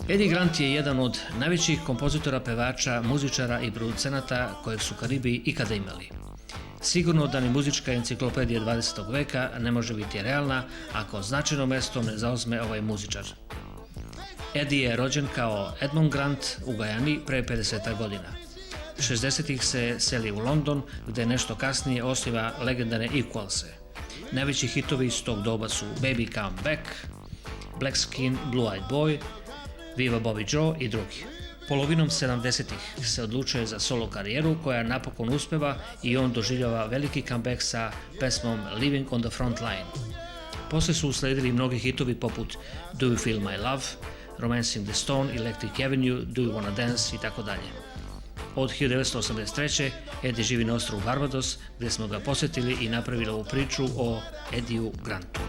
Eddy Grant je jedan od najvećih kompozitora, pevača, muzičara i producenata kojeg su Karibi ikada imali. Sigurno da ni muzička enciklopedija 20. veka ne može biti realna ako značajno mesto ne zauzme ovaj muzičar. Eddy je rođen kao Edmund Grant u Guyani pre 50 godina. 60-ih se seli u London, gde nešto kasnije osniva legendarne Equalse. Najveći hitovi iz tog doba su Baby Come Back, Black Skin, Blue Eyed Boy, Viva Bobby Joe i drugi. Polovinom 70-ih se odlučuje za solo karijeru koja napokon uspeva i on doživljava veliki comeback sa pesmom Living on the Front Line. Posle su usledili mnogi hitovi poput Do You Feel My Love, Romancing the Stone, Electric Avenue, Do You Wanna Dance i tako dalje. Od 1983. Eddy živi na ostrvu Barbados, gde smo ga posjetili i napravili ovu priču o Eddyu Grantu.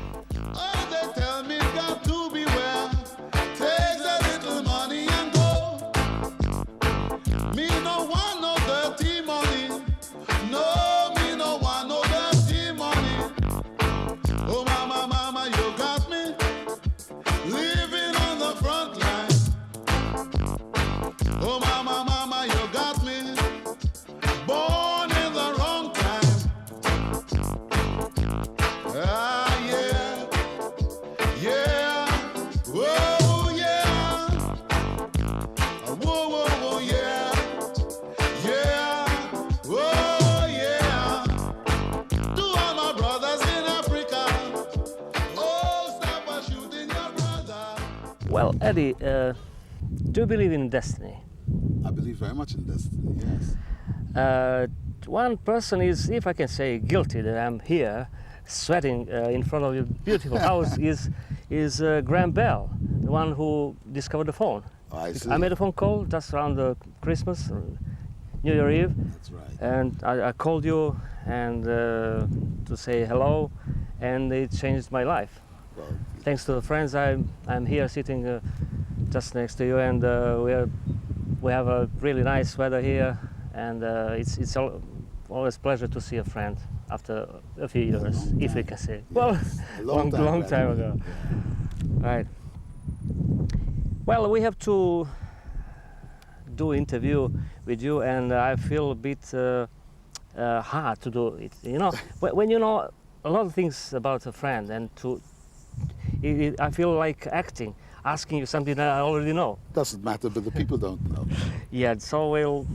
Well, Eddy, do you believe in destiny? I believe very much in destiny, yes. One person is, if I can say, guilty that I'm here sweating in front of your beautiful house is Graham Bell, the one who discovered the phone. Oh, I see. I made a phone call just around the Christmas, New Year Eve. That's right. And I called you and to say hello, and it changed my life. Well, Thanks to the friends, I'm here sitting just next to you, and we have a really nice weather here, and it's always pleasure to see a friend after a few years, if we can say. Yes. Well, A long time ago. Yeah. Right. Well, we have to do interview with you, and I feel a bit hard to do it. You know, when you know a lot of things about a friend, and I feel like acting, asking you something that I already know. Doesn't matter, but the people don't know. Yeah, so well,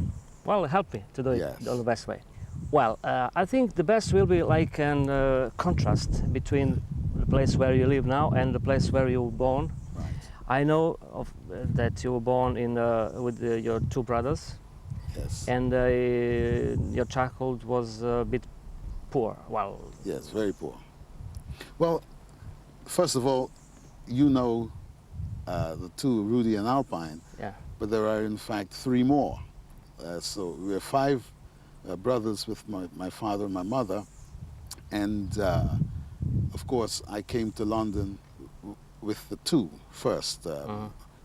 help me to do it Yes. the best way. Well, I think the best will be like a contrast between the place where you live now and the place where you were born. Right. I know that you were born with your two brothers, Yes. and your childhood was a bit poor. Well, Yes, very poor. Well, first of all, you know the two, Rudy and Alpine, yeah. but there are in fact three more. So we are five brothers with my father and my mother, and of course I came to London with the two first,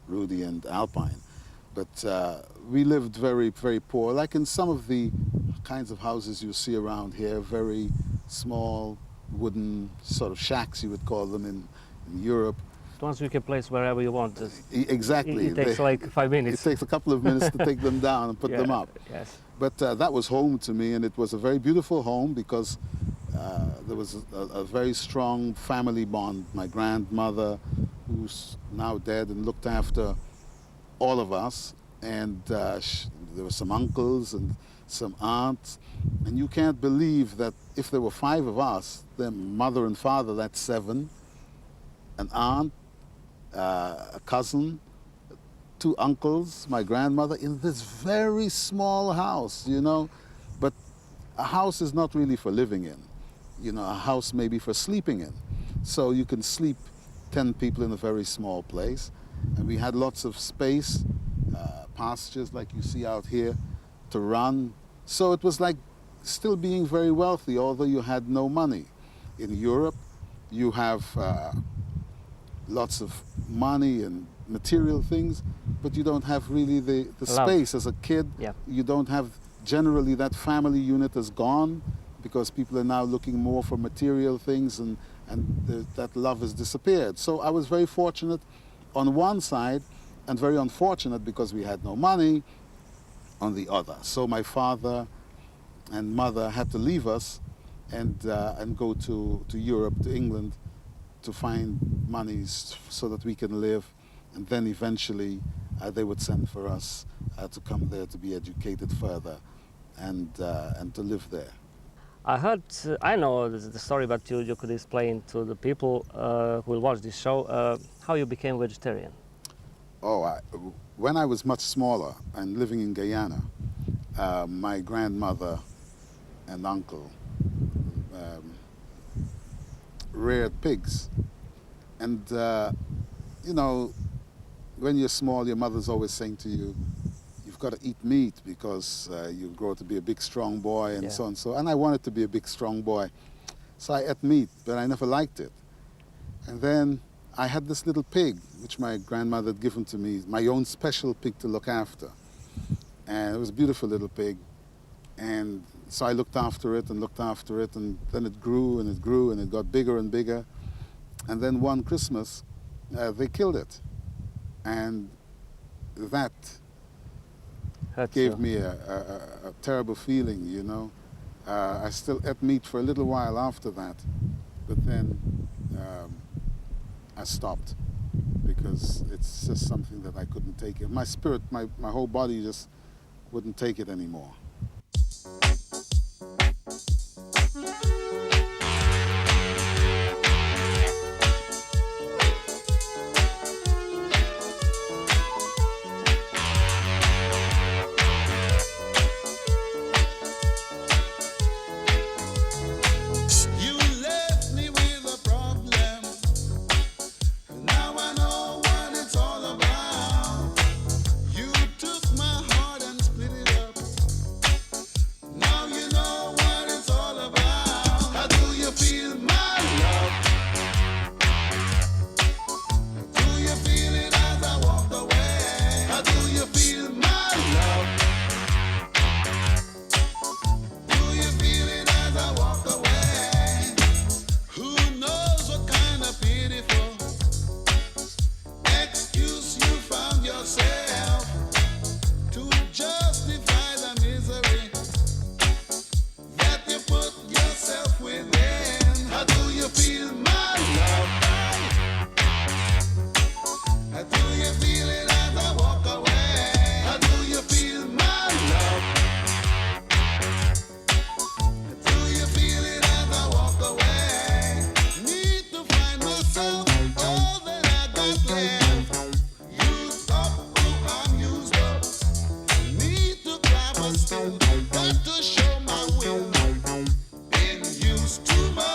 Rudy and Alpine. But we lived very, very poor, like in some of the kinds of houses you see around here, very small wooden sort of shacks, you would call them in Europe. Once you can place wherever you want. Exactly. It takes like 5 minutes. It takes a couple of minutes to take them down and put them up. Yes. But that was home to me, and it was a very beautiful home because there was a very strong family bond. My grandmother, who's now dead and looked after all of us, and there were some uncles and some aunts, and you can't believe that if there were 5 of us, then mother and father, that's 7, an aunt, a cousin, 2 uncles, my grandmother, in this very small house, you know. But a house is not really for living in. You know, a house may be for sleeping in. So you can sleep 10 people in a very small place. And we had lots of space, pastures like you see out here, to run. So it was like still being very wealthy, although you had no money. In Europe, you have lots of money and material things, but you don't have really the space. As a kid, Yeah. you don't have, generally that family unit is gone because people are now looking more for material things, and that love has disappeared. So I was very fortunate on one side and very unfortunate because we had no money on the other. So my father and mother had to leave us and go to Europe, to England, to find monies so that we can live, and then eventually they would send for us to come there to be educated further and to live there. I know the story, but you could explain to the people who will watch this show how you became vegetarian. Oh, when I was much smaller and living in Guyana, my grandmother and uncle reared pigs. And, you know, when you're small, your mother's always saying to you, you've got to eat meat because you grow to be a big, strong boy, and Yeah. so on. So, and I wanted to be a big, strong boy. So I ate meat, but I never liked it. And then I had this little pig, which my grandmother had given to me, my own special pig to look after. And it was a beautiful little pig. And so I looked after it, and then it grew and it grew and it got bigger and bigger. And then one Christmas, they killed it. And that gave me a terrible feeling, you know. I still ate meat for a little while after that, but then I stopped because it's just something that I couldn't take it. My spirit, my whole body just wouldn't take it anymore. You left me with a problem. Now I know what it's all about. You took my heart and split it up. Now you know what it's all about. How do you feel my love? Do you feel it as I walk away? How do you feel my love? Do you feel it as I walk away? Who knows what kind of pitiful excuse you found yourself to justify the misery that you put yourself within? How do you feel my love? How do you feel it as I walk away? How do you feel my love? Do you feel it as I walk away? Need to find myself, all that I got left. Used up, oh, I'm used up. Need to grab a still, got to show my will. Been used too much.